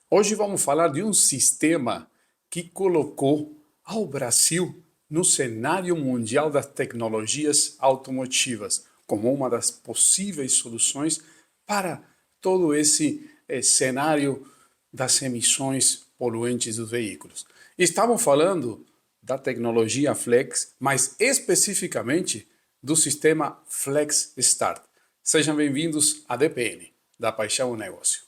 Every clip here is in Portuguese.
Hoje vamos falar de um sistema que colocou ao Brasil no cenário mundial das tecnologias automotivas como uma das possíveis soluções para todo esse cenário das emissões poluentes dos veículos. Estamos falando da tecnologia Flex, mas especificamente do sistema Flex Start. Sejam bem-vindos à DPN, da Paixão ao Negócio.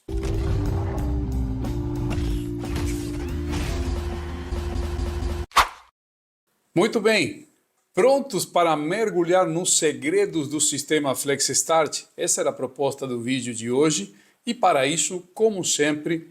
Muito bem, prontos para mergulhar nos segredos do sistema Flex Start? Essa era a proposta do vídeo de hoje e para isso, como sempre,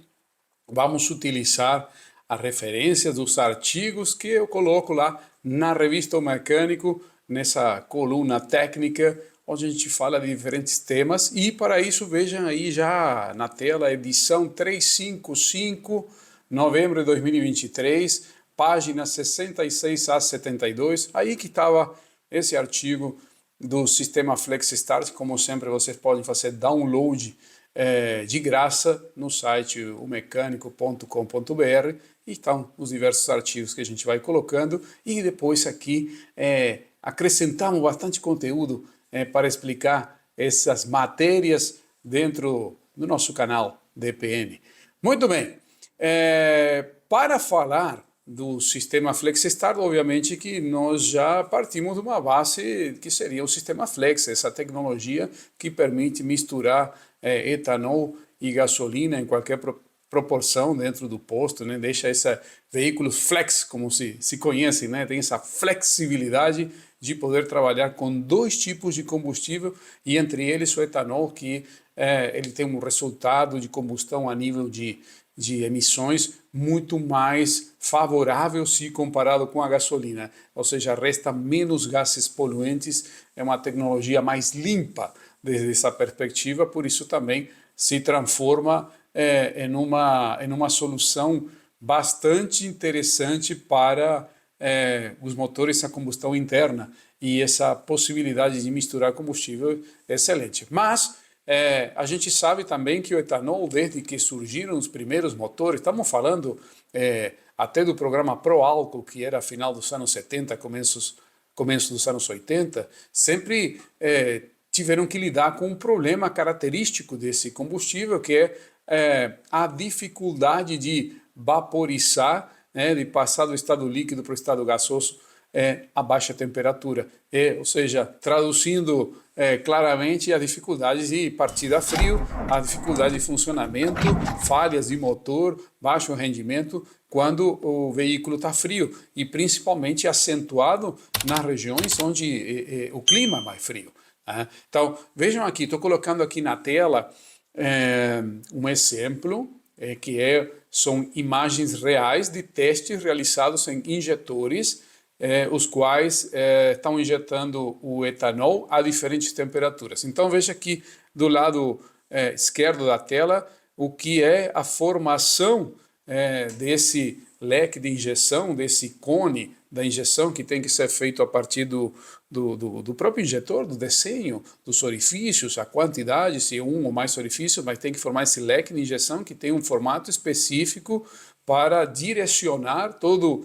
vamos utilizar a referência dos artigos que eu coloco lá na revista O Mecânico, nessa coluna técnica, onde a gente fala de diferentes temas e para isso vejam aí já na tela a edição 355, novembro de 2023, páginas 66 a 72, aí que estava esse artigo do sistema Flex Start. Como sempre, vocês podem fazer download de graça no site omecanico.com.br e estão os diversos artigos que a gente vai colocando e depois aqui acrescentamos bastante conteúdo para explicar essas matérias dentro do nosso canal DPN. Muito bem, para falar do sistema Flex Start, obviamente que nós já partimos de uma base que seria o sistema Flex, essa tecnologia que permite misturar etanol e gasolina em qualquer proporção dentro do posto, né? Deixa esse veículo flex, como se conhece, né? Tem essa flexibilidade de poder trabalhar com dois tipos de combustível e entre eles o etanol, que ele tem um resultado de combustão a nível de emissões muito mais favorável se comparado com a gasolina, ou seja, resta menos gases poluentes, é uma tecnologia mais limpa desde essa perspectiva, por isso também se transforma em uma solução bastante interessante para os motores a combustão interna e essa possibilidade de misturar combustível é excelente. Mas a gente sabe também que o etanol, desde que surgiram os primeiros motores, estamos falando até do programa Pro Álcool, que era final dos anos 70, começo dos anos 80, sempre tiveram que lidar com um problema característico desse combustível, que é a dificuldade de vaporizar, de passar do estado líquido para o estado gasoso a baixa temperatura. Ou seja, traduzindo claramente a dificuldade de partida a frio, a dificuldade de funcionamento, falhas de motor, baixo rendimento quando o veículo está frio e principalmente acentuado nas regiões onde o clima é mais frio. Então, vejam aqui, estou colocando aqui na tela um exemplo que são imagens reais de testes realizados em injetores, os quais estão injetando o etanol a diferentes temperaturas. Então veja aqui do lado esquerdo da tela o que é a formação desse leque de injeção, desse cone da injeção que tem que ser feito a partir do próprio injetor, do desenho dos orifícios, a quantidade, se um ou mais orifícios, mas tem que formar esse leque de injeção que tem um formato específico para direcionar todo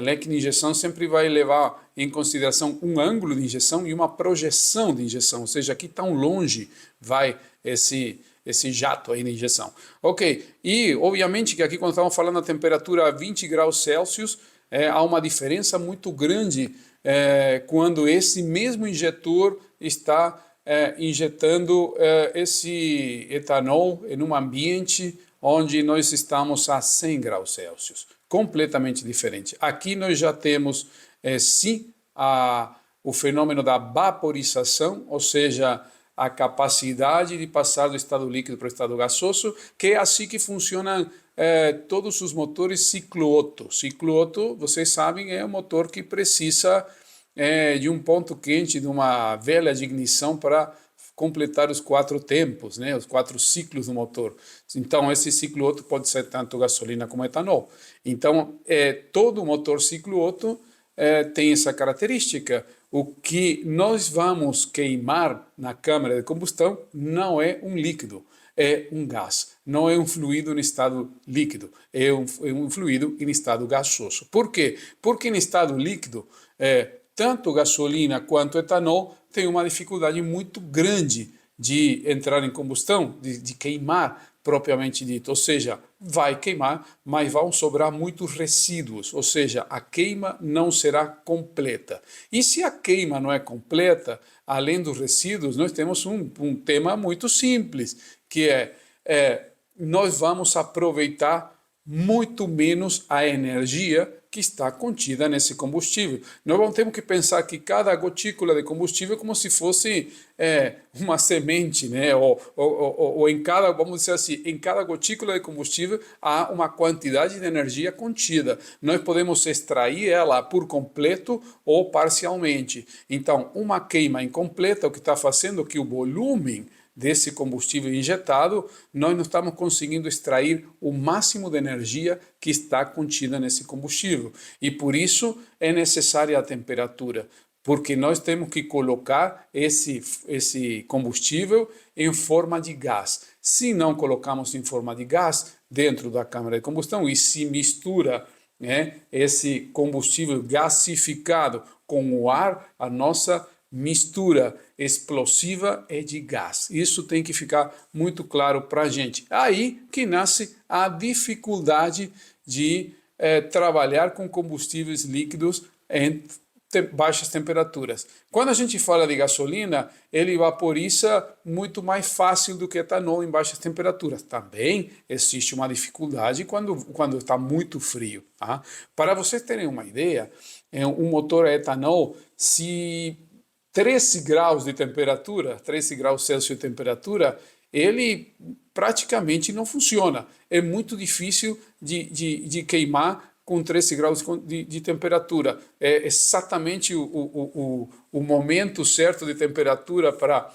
leque de injeção. Sempre vai levar em consideração um ângulo de injeção e uma projeção de injeção, ou seja, aqui tão longe vai esse jato aí de injeção. Ok, e obviamente que aqui quando estamos falando da temperatura a 20 graus Celsius, há uma diferença muito grande quando esse mesmo injetor está injetando esse etanol em um ambiente onde nós estamos a 100 graus Celsius. Completamente diferente. Aqui nós já temos, sim, o fenômeno da vaporização, ou seja, a capacidade de passar do estado líquido para o estado gasoso, que é assim que funcionam todos os motores ciclo Otto. Ciclo Otto, vocês sabem, é um motor que precisa de um ponto quente, de uma velha de ignição para completar os 4 tempos, né, os 4 ciclos do motor. Então, esse ciclo Otto pode ser tanto gasolina como etanol. Então, todo motor ciclo Otto tem essa característica. O que nós vamos queimar na câmara de combustão não é um líquido, é um gás, não é um fluido em estado líquido, é um fluido em estado gasoso. Por quê? Porque em estado líquido, tanto gasolina quanto etanol têm uma dificuldade muito grande de entrar em combustão, de queimar propriamente dito, ou seja, vai queimar, mas vão sobrar muitos resíduos, ou seja, a queima não será completa. E se a queima não é completa, além dos resíduos, nós temos um tema muito simples, que nós vamos aproveitar muito menos a energia que está contida nesse combustível. Nós vamos ter que pensar que cada gotícula de combustível é como se fosse uma semente, né? Ou em cada, vamos dizer assim, em cada gotícula de combustível há uma quantidade de energia contida. Nós podemos extrair ela por completo ou parcialmente. Então, uma queima incompleta, o que está fazendo que o volume desse combustível injetado, nós não estamos conseguindo extrair o máximo de energia que está contida nesse combustível. E por isso é necessária a temperatura, porque nós temos que colocar esse combustível em forma de gás. Se não colocamos em forma de gás dentro da câmara de combustão e se mistura, né, esse combustível gasificado com o ar, a nossa mistura explosiva é de gás. Isso tem que ficar muito claro para a gente. Aí que nasce a dificuldade de trabalhar com combustíveis líquidos em baixas temperaturas. Quando a gente fala de gasolina, ele vaporiza muito mais fácil do que etanol em baixas temperaturas. Também existe uma dificuldade quando está muito frio. Tá? Para vocês terem uma ideia, um motor a etanol, se 13 graus de temperatura, 13 graus Celsius de temperatura, ele praticamente não funciona. É muito difícil de queimar com 13 graus de temperatura. É exatamente o momento certo de temperatura para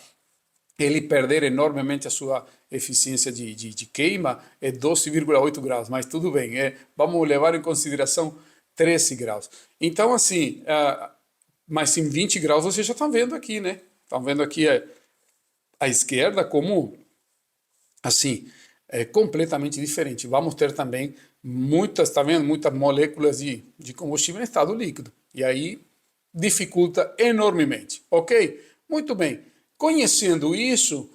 ele perder enormemente a sua eficiência de queima, é 12,8 graus, mas tudo bem, vamos levar em consideração 13 graus. Então, assim, mas em 20 graus vocês já estão vendo aqui, né? Estão vendo aqui à esquerda como, assim, é completamente diferente. Vamos ter também muitas, tá vendo? Muitas moléculas de combustível em estado líquido. E aí dificulta enormemente, ok? Muito bem. Conhecendo isso,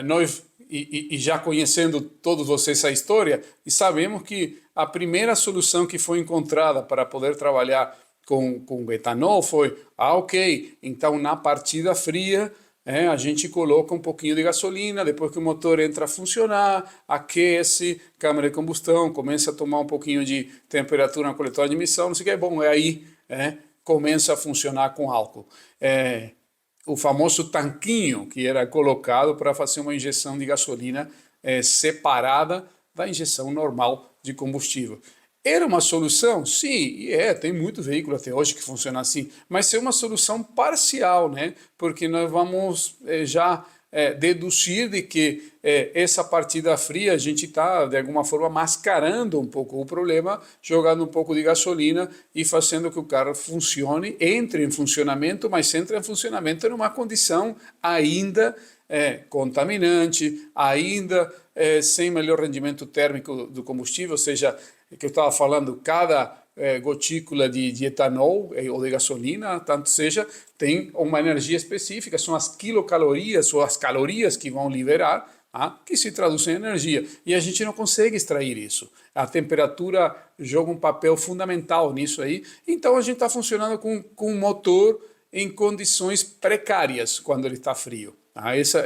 nós, e já conhecendo todos vocês a história, e sabemos que a primeira solução que foi encontrada para poder trabalhar com etanol foi, ok, então na partida fria a gente coloca um pouquinho de gasolina, depois que o motor entra a funcionar, aquece, câmara de combustão, começa a tomar um pouquinho de temperatura na coletora de emissão, não sei o que, é bom, aí começa a funcionar com álcool. O famoso tanquinho que era colocado para fazer uma injeção de gasolina separada da injeção normal de combustível. Era uma solução? Sim, tem muito veículo até hoje que funciona assim, mas é uma solução parcial, né? Porque nós vamos já deduzir de que essa partida fria a gente está, de alguma forma, mascarando um pouco o problema, jogando um pouco de gasolina e fazendo que o carro funcione, entre em funcionamento, mas entre em funcionamento numa condição ainda contaminante, ainda sem melhor rendimento térmico do combustível, ou seja, que eu estava falando, cada gotícula de etanol ou de gasolina, tanto seja, tem uma energia específica, são as quilocalorias ou as calorias que vão liberar, que se traduzem em energia. E a gente não consegue extrair isso. A temperatura joga um papel fundamental nisso aí. Então a gente está funcionando com um motor em condições precárias quando ele está frio. Essa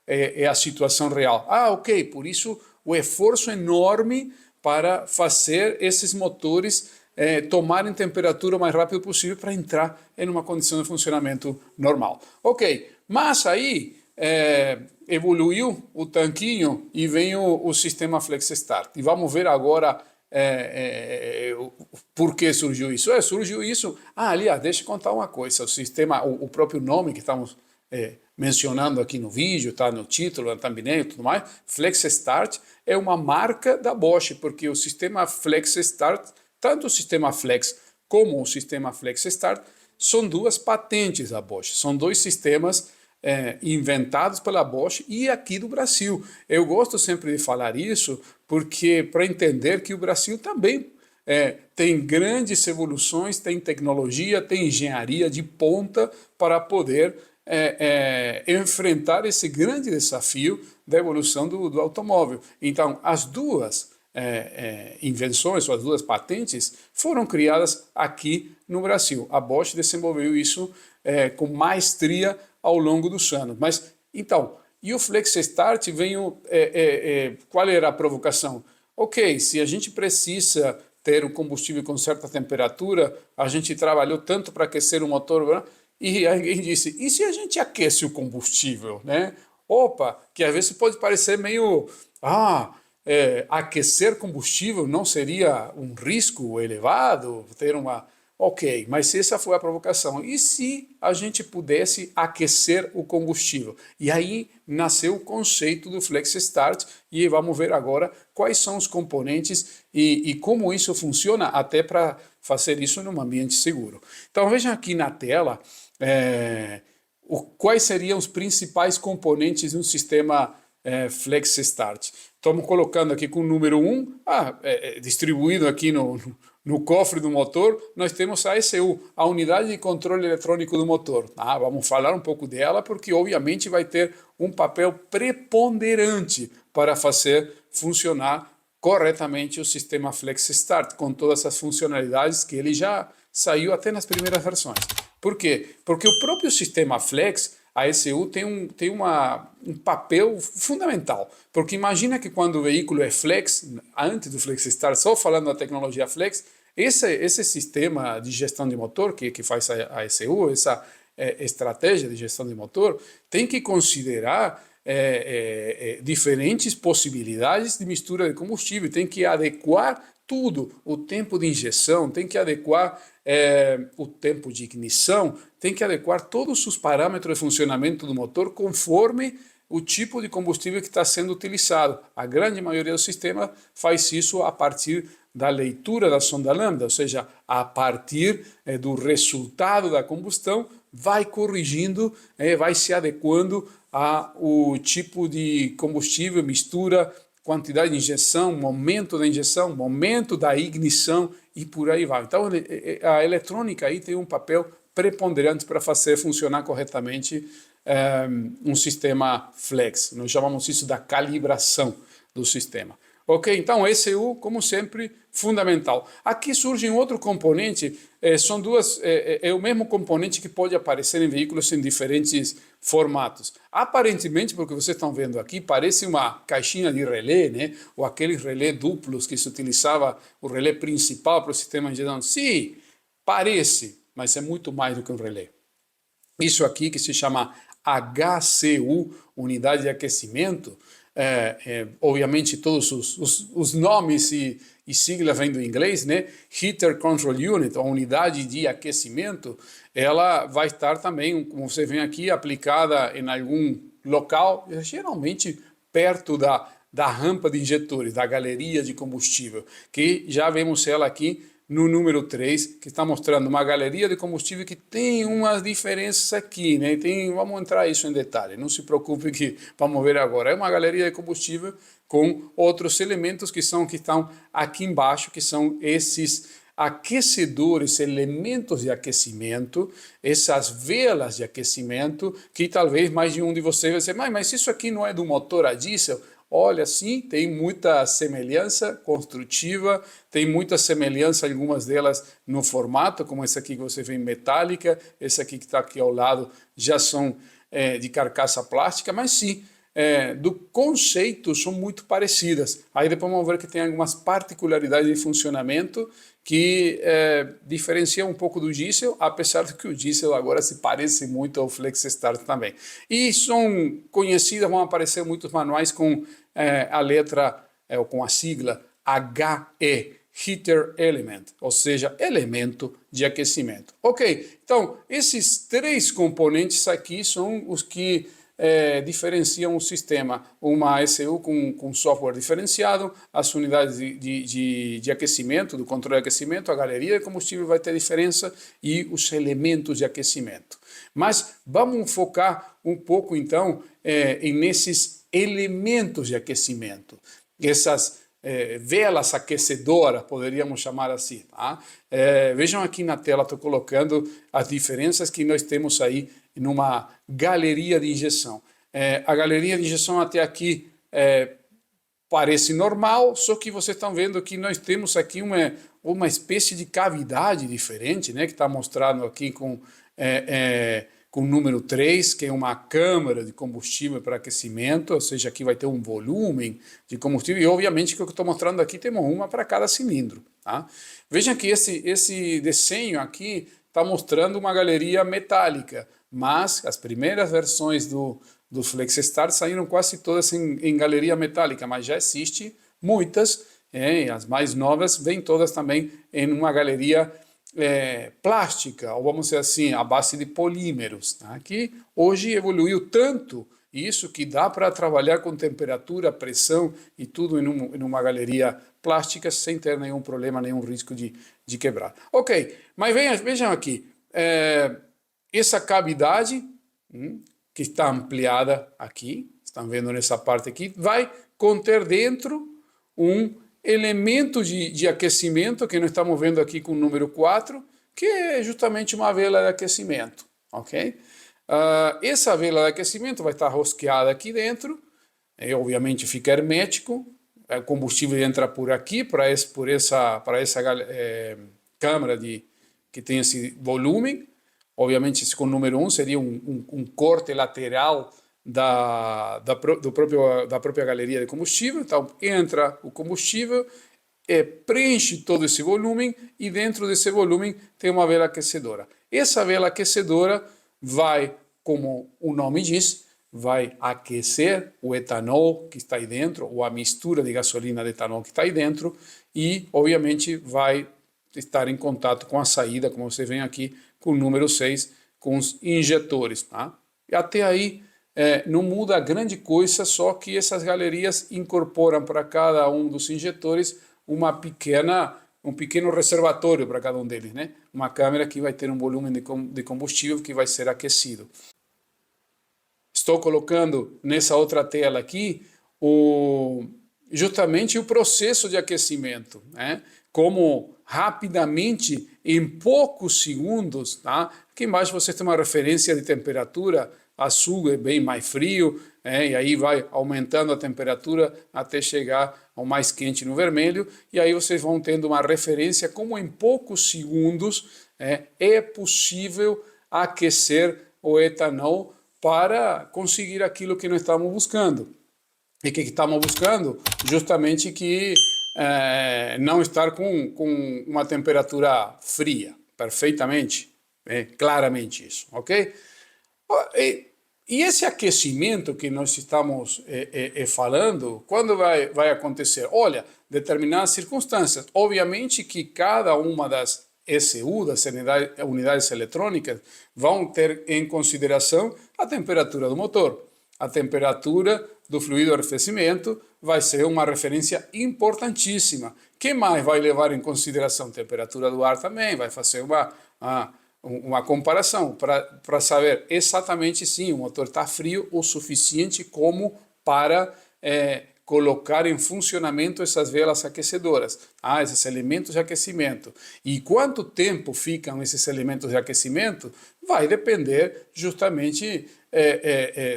é a situação real. Ok, por isso o esforço enorme para fazer esses motores tomarem temperatura o mais rápido possível para entrar em uma condição de funcionamento normal. Ok, mas aí evoluiu o tanquinho e vem o sistema Flex Start. E vamos ver agora por que surgiu isso. Surgiu isso... aliás, deixa eu contar uma coisa. O sistema, o próprio nome que estamos mencionando aqui no vídeo, está no título, na thumbnail e tudo mais, Flex Start é uma marca da Bosch, porque o sistema Flex Start, tanto o sistema Flex como o sistema Flex Start, são duas patentes da Bosch, são dois sistemas inventados pela Bosch e aqui do Brasil. Eu gosto sempre de falar isso porque para entender que o Brasil também tem grandes evoluções, tem tecnologia, tem engenharia de ponta para poder enfrentar esse grande desafio da evolução do automóvel. Então, as duas invenções, ou as duas patentes, foram criadas aqui no Brasil. A Bosch desenvolveu isso com maestria ao longo dos anos. Mas, então, e o Flex Start veio... qual era a provocação? Ok, se a gente precisa ter um combustível com certa temperatura, a gente trabalhou tanto para aquecer o motor, e alguém disse, e se a gente aquece o combustível, né? Opa, que às vezes pode parecer meio, aquecer combustível não seria um risco elevado, ter uma... Ok, mas essa foi a provocação. E se a gente pudesse aquecer o combustível? E aí nasceu o conceito do Flex Start e vamos ver agora quais são os componentes e como isso funciona até para fazer isso num ambiente seguro. Então vejam aqui na tela quais seriam os principais componentes de um sistema Flex Start. Estamos colocando aqui com o número 1, distribuído aqui no cofre do motor, nós temos a ECU, a unidade de controle eletrônico do motor. Vamos falar um pouco dela, porque obviamente vai ter um papel preponderante para fazer funcionar corretamente o sistema Flex Start, com todas as funcionalidades que ele já saiu até nas primeiras versões. Por quê? Porque o próprio sistema Flex, a ECU, tem um papel fundamental. Porque imagina que quando o veículo é Flex, antes do Flex Start, só falando da tecnologia Flex, esse sistema de gestão de motor que faz a ECU, essa estratégia de gestão de motor, tem que considerar diferentes possibilidades de mistura de combustível, tem que adequar tudo, o tempo de injeção, tem que adequar o tempo de ignição, tem que adequar todos os parâmetros de funcionamento do motor conforme o tipo de combustível que está sendo utilizado. A grande maioria do sistema faz isso a partir da leitura da sonda lambda, ou seja, a partir do resultado da combustão, vai corrigindo, vai se adequando ao tipo de combustível, mistura, quantidade de injeção, momento da injeção, momento da ignição e por aí vai. Então, a eletrônica aí tem um papel preponderante para fazer funcionar corretamente um sistema Flex. Nós chamamos isso da calibração do sistema. Ok, então ECU, como sempre, fundamental. Aqui surge um outro componente, são duas, o mesmo componente que pode aparecer em veículos em diferentes formatos. Aparentemente, porque vocês estão vendo aqui, parece uma caixinha de relé, né? Ou aqueles relés duplos que se utilizava, o relé principal para o sistema de gestão. Sim, parece, mas é muito mais do que um relé. Isso aqui que se chama HCU, unidade de aquecimento, obviamente todos os nomes e siglas vêm do inglês, né? Heater Control Unit, a unidade de aquecimento, ela vai estar também, como você vê aqui, aplicada em algum local, geralmente perto da rampa de injetores, da galeria de combustível, que já vemos ela aqui no número 3, que está mostrando uma galeria de combustível que tem umas diferenças aqui, né? Vamos entrar isso em detalhe, não se preocupe que vamos ver agora. É uma galeria de combustível com outros elementos que estão aqui embaixo, que são esses aquecedores, elementos de aquecimento, essas velas de aquecimento, que talvez mais de um de vocês vai dizer, mas isso aqui não é do motor a diesel? Olha, sim, tem muita semelhança construtiva, tem muita semelhança, algumas delas no formato, como essa aqui que você vê em metálica, essa aqui que está aqui ao lado já são de carcaça plástica, mas sim, do conceito são muito parecidas. Aí depois vamos ver que tem algumas particularidades de funcionamento que diferenciam um pouco do diesel, apesar de que o diesel agora se parece muito ao Flex Start também. E são conhecidas, vão aparecer muitos manuais com a letra, ou com a sigla HE, Heater Element, ou seja, elemento de aquecimento. Ok, então esses três componentes aqui são os que diferenciam o sistema. Uma ECU com software diferenciado, as unidades de aquecimento, do controle de aquecimento, a galeria de combustível vai ter diferença e os elementos de aquecimento. Mas vamos focar um pouco então nesses elementos de aquecimento, essas velas aquecedoras, poderíamos chamar assim. Tá? Vejam aqui na tela, estou colocando as diferenças que nós temos aí numa galeria de injeção. A galeria de injeção até aqui parece normal, só que vocês estão vendo que nós temos aqui uma espécie de cavidade diferente, né, que está mostrado aqui com o número 3, que é uma câmara de combustível para aquecimento, ou seja, aqui vai ter um volume de combustível, e obviamente que o que eu estou mostrando aqui temos uma para cada cilindro. Tá? Vejam que esse desenho aqui está mostrando uma galeria metálica, mas as primeiras versões do FlexStart saíram quase todas em galeria metálica, mas já existe muitas, as mais novas vêm todas também em uma galeria plástica, ou vamos dizer assim, à base de polímeros, tá? Que hoje evoluiu tanto isso que dá para trabalhar com temperatura, pressão e tudo em uma galeria plástica sem ter nenhum problema, nenhum risco de quebrar. Ok, mas vejam aqui, essa cavidade que está ampliada aqui, estão vendo nessa parte aqui, vai conter dentro um elemento de aquecimento, que nós estamos vendo aqui com o número 4, que é justamente uma vela de aquecimento. Ok? Essa vela de aquecimento vai estar rosqueada aqui dentro, obviamente fica hermético, o combustível entra por aqui, para essa câmara que tem esse volume. Obviamente, esse com o número 1 seria um corte lateral da própria galeria de combustível. Então, entra o combustível, preenche todo esse volume e dentro desse volume tem uma vela aquecedora. Essa vela aquecedora vai, como o nome diz, vai aquecer o etanol que está aí dentro, ou a mistura de gasolina de etanol que está aí dentro, e, obviamente, vai estar em contato com a saída, como você vê aqui, com o número 6, com os injetores. Tá? E até aí não muda grande coisa, só que essas galerias incorporam para cada um dos injetores um pequeno reservatório para cada um deles, né? Uma câmara que vai ter um volume de combustível que vai ser aquecido. Estou colocando nessa outra tela aqui justamente o processo de aquecimento, né? Como rapidamente, em poucos segundos, tá? Aqui embaixo você tem uma referência de temperatura, azul é bem mais frio, e aí vai aumentando a temperatura até chegar ao mais quente no vermelho, e aí vocês vão tendo uma referência como em poucos segundos é possível aquecer o etanol para conseguir aquilo que nós estamos buscando. E que estamos buscando? Justamente que não estar com uma temperatura fria, perfeitamente, claramente isso, ok? E esse aquecimento que nós estamos falando, quando vai acontecer? Olha, determinadas circunstâncias. Obviamente que cada uma das ECU, das unidades eletrônicas, vão ter em consideração a temperatura do motor. A temperatura do fluido de arrefecimento vai ser uma referência importantíssima. Quem mais vai levar em consideração? A temperatura do ar também, vai fazer uma comparação para saber exatamente se o motor está frio o suficiente como para colocar em funcionamento essas velas aquecedoras, esses elementos de aquecimento. E quanto tempo ficam esses elementos de aquecimento vai depender justamente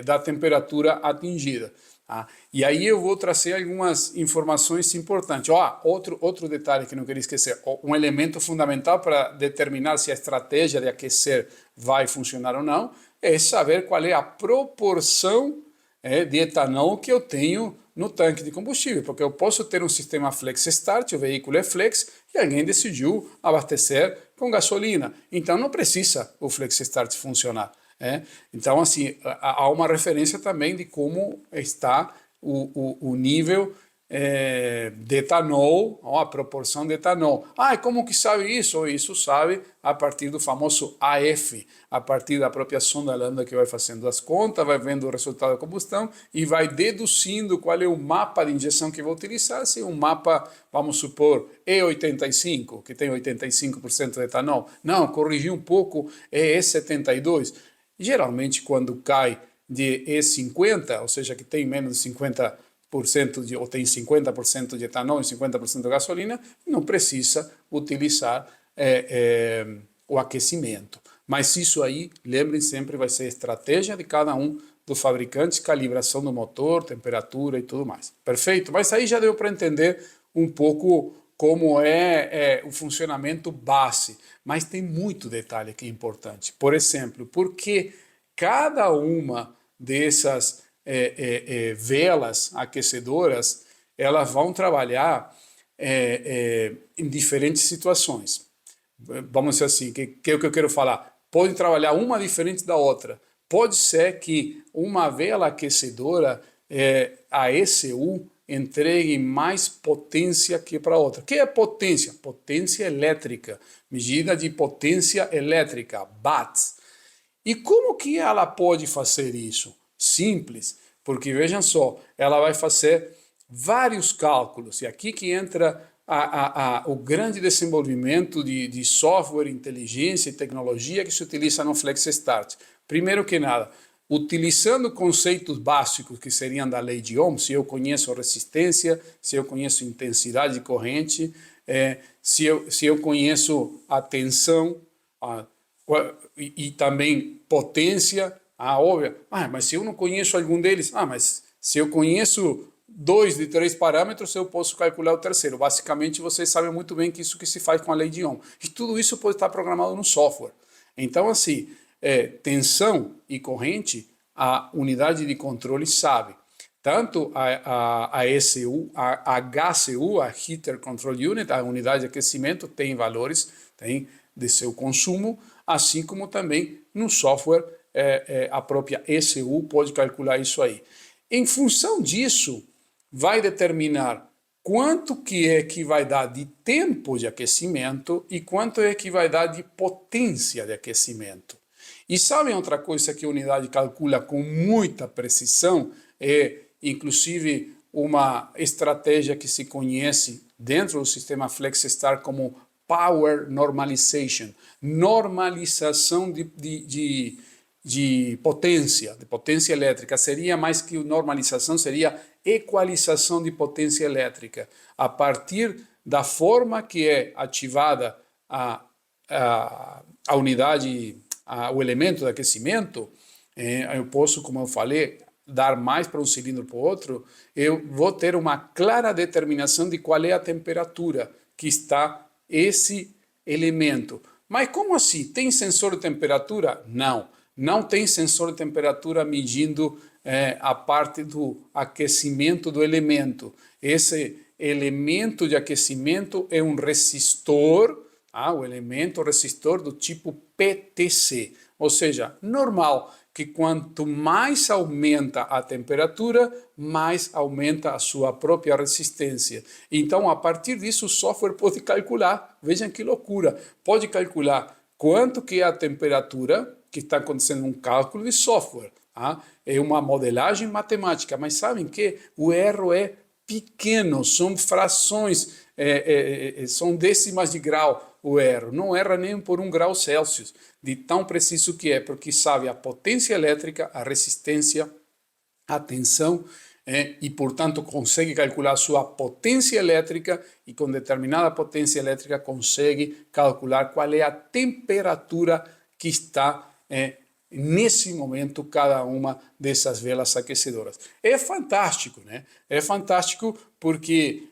da temperatura atingida. E aí eu vou trazer algumas informações importantes. Outro detalhe que não queria esquecer, um elemento fundamental para determinar se a estratégia de aquecer vai funcionar ou não, é saber qual é a proporção de etanol que eu tenho no tanque de combustível, porque eu posso ter um sistema FlexStart, o veículo é flex, e alguém decidiu abastecer com gasolina. Então não precisa o FlexStart funcionar. Então, assim, há uma referência também de como está o nível de etanol, ó, a proporção de etanol. Ah, e como que sabe isso? Isso sabe a partir do famoso AF, a partir da própria sonda lambda que vai fazendo as contas, vai vendo o resultado da combustão e vai deduzindo qual é o mapa de injeção que vai utilizar. Se um mapa, vamos supor, E85, que tem 85% de etanol, não, corrigi um pouco, é E72. Geralmente, quando cai de E50, ou seja, que tem menos de 50% ou tem 50% de etanol e 50% de gasolina, não precisa utilizar o aquecimento. Mas isso aí, lembrem sempre, vai ser estratégia de cada um dos fabricantes, calibração do motor, temperatura e tudo mais. Perfeito? Mas aí já deu para entender um pouco como é o funcionamento base. Mas tem muito detalhe que é importante. Por exemplo, porque cada uma dessas velas aquecedoras, elas vão trabalhar em diferentes situações. Vamos dizer assim, que é o que eu quero falar. Pode trabalhar uma diferente da outra. Pode ser que uma vela aquecedora, a ECU, entregue mais potência que para outra. O que é potência? Potência elétrica, medida de potência elétrica, watts. E como que ela pode fazer isso? Simples, porque vejam só, ela vai fazer vários cálculos, e aqui que entra o grande desenvolvimento de software, inteligência e tecnologia que se utiliza no FlexStart. Primeiro que nada, utilizando conceitos básicos que seriam da lei de Ohm, se eu conheço resistência, se eu conheço intensidade de corrente, se eu conheço a tensão, e também potência, óbvio. Mas se eu não conheço algum deles, mas se eu conheço 2 de 3 parâmetros, eu posso calcular o terceiro. Basicamente, vocês sabem muito bem que isso que se faz com a lei de Ohm. E tudo isso pode estar programado no software. Então, assim, tensão e corrente, a unidade de controle sabe. Tanto a ECU, a HCU, a Heater Control Unit, a unidade de aquecimento, tem valores, tem de seu consumo, assim como também no software a própria ECU pode calcular isso aí. Em função disso, vai determinar quanto que é que vai dar de tempo de aquecimento e quanto é que vai dar de potência de aquecimento. E sabem outra coisa que a unidade calcula com muita precisão? Inclusive uma estratégia que se conhece dentro do sistema FlexStart como Power Normalization, normalização de potência elétrica. Seria mais que normalização, seria equalização de potência elétrica. A partir da forma que é ativada a unidade, o elemento de aquecimento, eu posso, como eu falei, dar mais para um cilindro para o outro, eu vou ter uma clara determinação de qual é a temperatura que está esse elemento. Mas como assim? Tem sensor de temperatura? Não. Não tem sensor de temperatura medindo a parte do aquecimento do elemento. Esse elemento de aquecimento é um resistor, o elemento resistor do tipo PTC. Ou seja, normal que quanto mais aumenta a temperatura, mais aumenta a sua própria resistência. Então, a partir disso, o software pode calcular, vejam que loucura, pode calcular quanto que é a temperatura, que está acontecendo um cálculo de software. É uma modelagem matemática, mas sabem que o erro é pequeno, são frações, são décimas de grau o erro, não erra nem por 1 grau Celsius, de tão preciso que é, porque sabe a potência elétrica, a resistência, a tensão, e portanto consegue calcular a sua potência elétrica e com determinada potência elétrica consegue calcular qual é a temperatura que está nesse momento cada uma dessas velas aquecedoras. É fantástico, né? É fantástico porque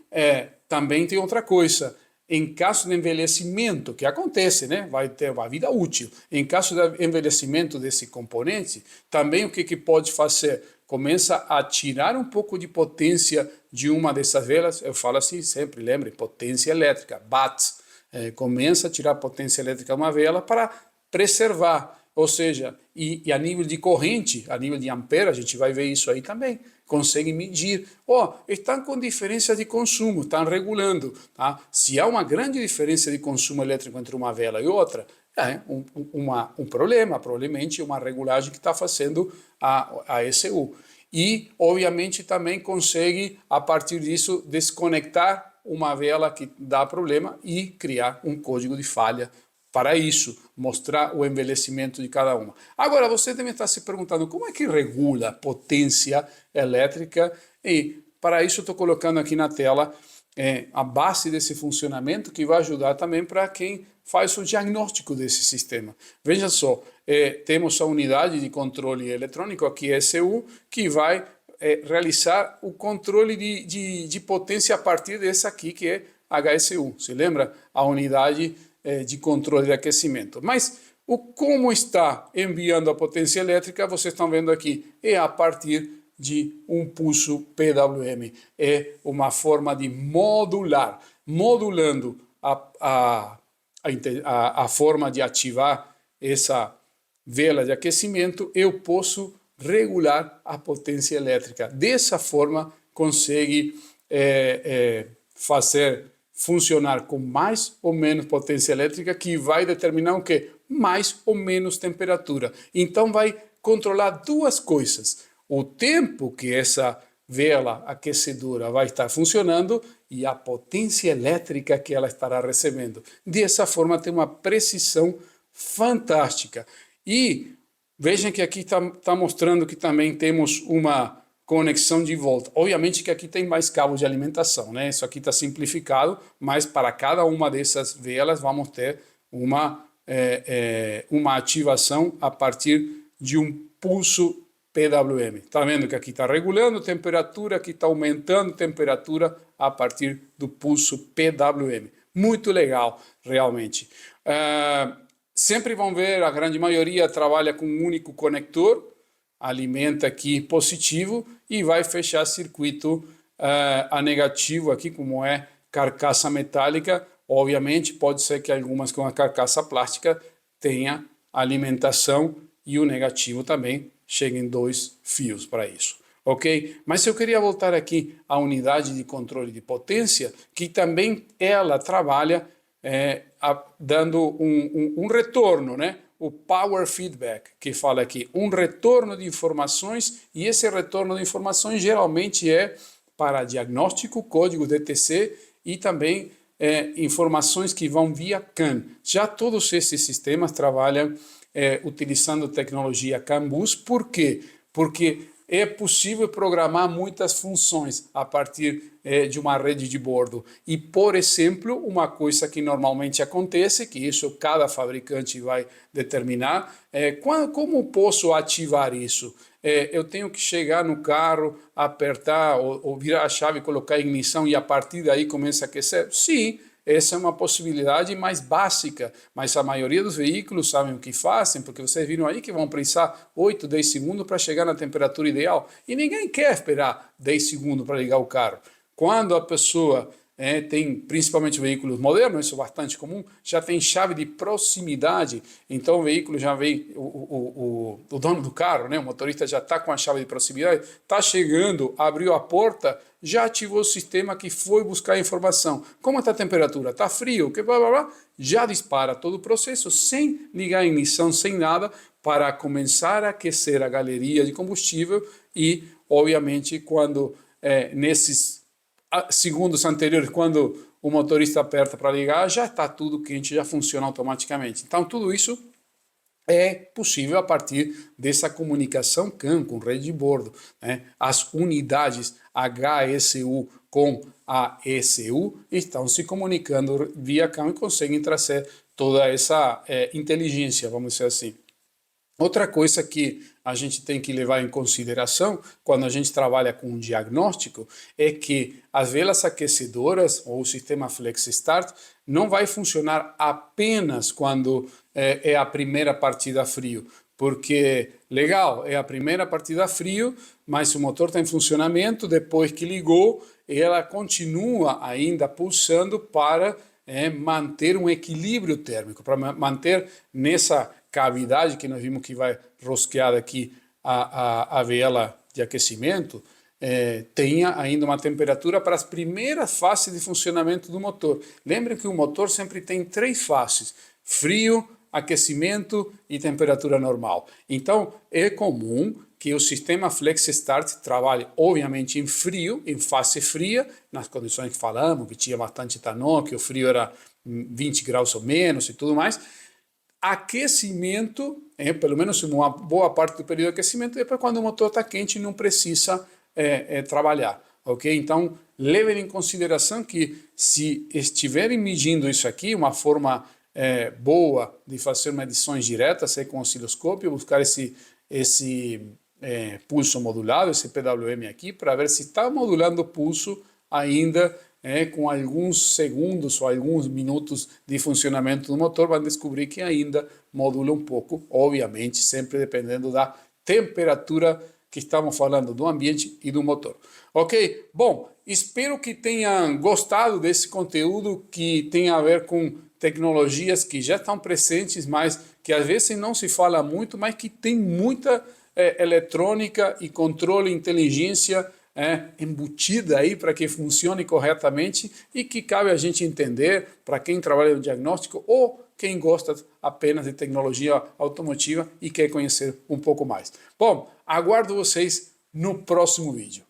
também tem outra coisa. Em caso de envelhecimento, que acontece, né? Vai ter uma vida útil. Em caso de envelhecimento desse componente, também o que pode fazer? Começa a tirar um pouco de potência de uma dessas velas. Eu falo assim sempre, lembre, potência elétrica, watts. Começa a tirar potência elétrica de uma vela para preservar. Ou seja, e a nível de corrente, a nível de ampere, a gente vai ver isso aí também. consegue medir. Estão com diferença de consumo, estão regulando. Tá? Se há uma grande diferença de consumo elétrico entre uma vela e outra, é um problema, provavelmente uma regulagem que está fazendo a ECU. E, obviamente, também consegue, a partir disso, desconectar uma vela que dá problema e criar um código de falha para isso, mostrar o envelhecimento de cada uma. Agora, você também está se perguntando como é que regula a potência elétrica, e para isso estou colocando aqui na tela a base desse funcionamento, que vai ajudar também para quem faz o diagnóstico desse sistema. Veja só, temos a unidade de controle eletrônico, aqui a ECU, que vai realizar o controle de potência a partir dessa aqui, que é HSU. Se lembra? A unidade de controle de aquecimento. Mas como está enviando a potência elétrica, vocês estão vendo aqui, é a partir de um pulso PWM. É uma forma de modular, modulando a forma de ativar essa vela de aquecimento, eu posso regular a potência elétrica. Dessa forma, consegue fazer funcionar com mais ou menos potência elétrica, que vai determinar o quê? Mais ou menos temperatura. Então, vai controlar duas coisas. O tempo que essa vela aquecedora vai estar funcionando e a potência elétrica que ela estará recebendo. Dessa forma, tem uma precisão fantástica. E vejam que aqui está mostrando que também temos uma conexão de volta. Obviamente que aqui tem mais cabos de alimentação, né? Isso aqui está simplificado, mas para cada uma dessas velas vamos ter uma ativação a partir de um pulso PWM. Está vendo que aqui está regulando temperatura, aqui está aumentando temperatura a partir do pulso PWM. Muito legal, realmente. Sempre vão ver, a grande maioria trabalha com um único conector, alimenta aqui positivo e vai fechar circuito a negativo aqui, como é carcaça metálica. Obviamente, pode ser que algumas com a carcaça plástica tenha alimentação e o negativo também cheguem 2 fios para isso, ok? Mas eu queria voltar aqui à unidade de controle de potência, que também ela trabalha dando um retorno, né? O power feedback, que fala aqui, um retorno de informações, e esse retorno de informações geralmente é para diagnóstico, código DTC e também informações que vão via CAN. Já todos esses sistemas trabalham utilizando tecnologia CAN bus. Por quê? Porque é possível programar muitas funções a partir de uma rede de bordo. E, por exemplo, uma coisa que normalmente acontece, que isso cada fabricante vai determinar, como posso ativar isso? Eu tenho que chegar no carro, apertar ou virar a chave, colocar a ignição e a partir daí começa a aquecer? Sim. Essa é uma possibilidade mais básica, mas a maioria dos veículos sabem o que fazem, porque vocês viram aí que vão precisar 8, 10 segundos para chegar na temperatura ideal. E ninguém quer esperar 10 segundos para ligar o carro. Quando a pessoa tem, principalmente veículos modernos, isso é bastante comum, já tem chave de proximidade, então o veículo já vem, o dono do carro, né, o motorista já está com a chave de proximidade, está chegando, abriu a porta, já ativou o sistema que foi buscar a informação. Como está a temperatura? Está frio? Que blá, blá, blá. Já dispara todo o processo sem ligar a ignição, sem nada, para começar a aquecer a galeria de combustível e, obviamente, quando nesses segundos anteriores, quando o motorista aperta para ligar, já está tudo quente, já funciona automaticamente. Então, tudo isso é possível a partir dessa comunicação CAN com rede de bordo, né? As unidades HSU com a ECU estão se comunicando via CAN e conseguem trazer toda essa inteligência, vamos dizer assim. Outra coisa que a gente tem que levar em consideração quando a gente trabalha com um diagnóstico é que as velas aquecedoras ou o sistema Flex Start não vai funcionar apenas quando é a primeira partida a frio, porque, legal, é a primeira partida a frio, mas o motor está em funcionamento, depois que ligou, ela continua ainda pulsando para manter um equilíbrio térmico, para manter nessa cavidade que nós vimos que vai rosqueada aqui a vela de aquecimento, tenha ainda uma temperatura para as primeiras fases de funcionamento do motor. Lembrem que o motor sempre tem 3 fases: frio, aquecimento e temperatura normal. Então, é comum que o sistema Flex Start trabalhe, obviamente, em frio, em fase fria, nas condições que falamos, que tinha bastante etanol, que o frio era 20 graus ou menos e tudo mais. Aquecimento, pelo menos uma boa parte do período de aquecimento, depois quando o motor está quente não precisa trabalhar, ok? Então, levem em consideração que se estiverem medindo isso aqui, uma forma boa de fazer medições diretas com o osciloscópio, buscar esse pulso modulado, esse PWM aqui, para ver se está modulando o pulso ainda com alguns segundos ou alguns minutos de funcionamento do motor, vão descobrir que ainda modula um pouco, obviamente, sempre dependendo da temperatura que estamos falando do ambiente e do motor. Ok? Bom, espero que tenham gostado desse conteúdo que tem a ver com tecnologias que já estão presentes, mas que às vezes não se fala muito, mas que tem muita eletrônica e controle, inteligência embutida aí para que funcione corretamente e que cabe a gente entender para quem trabalha no diagnóstico ou quem gosta apenas de tecnologia automotiva e quer conhecer um pouco mais. Bom, aguardo vocês no próximo vídeo.